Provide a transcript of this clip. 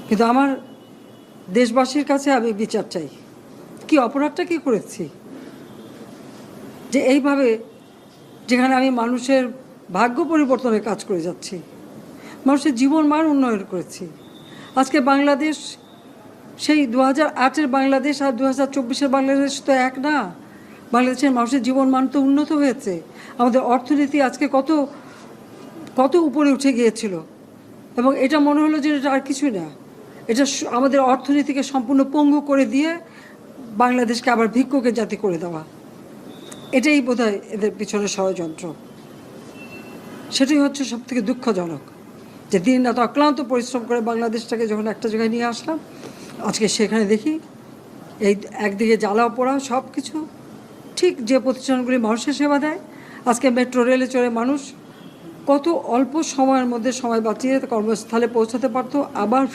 কিন্তু আমার দেশবাসীর কাছে আমি বিচার চাই। কি অপরাধটা কি করেছি যে এইভাবে, যেখানে আমি মানুষের ভাগ্য পরিবর্তনের কাজ করে যাচ্ছি, মানুষের জীবন মান উন্নয়ন করেছি। আজকে বাংলাদেশ সেই 2008-এর বাংলাদেশ আর 2024-এর বাংলাদেশ তো এক না। বাংলাদেশের মানুষের জীবন মান তো উন্নত হয়েছে। আমাদের অর্থনীতি আজকে কত কত উপরে উঠে গিয়েছিল, এবং এটা মনে হলো যে এটা আর কিছুই না। এটা আমাদের অর্থনীতিকে সম্পূর্ণ পঙ্গু করে দিয়ে বাংলাদেশকে আবার ভিক্ষুকের জাতি করে দেওয়া, এটাই বোধহয় এদের পিছনে ষড়যন্ত্র। সেটাই হচ্ছে সবথেকে দুঃখজনক, যে দিন রাত অক্লান্ত পরিশ্রম করে বাংলাদেশটাকে যখন একটা জায়গায় নিয়ে আসলাম, আজকে সেখানে দেখি এই একদিকে জ্বালা পোড়া সব কিছু। ঠিক যে প্রতিষ্ঠানগুলি মানুষের সেবা দেয়, আজকে মেট্রো রেলে চড়ে মানুষ কত অল্প সময়ের মধ্যে সময় বাঁচিয়ে কর্মস্থলে পৌঁছাতে পারতো, আবার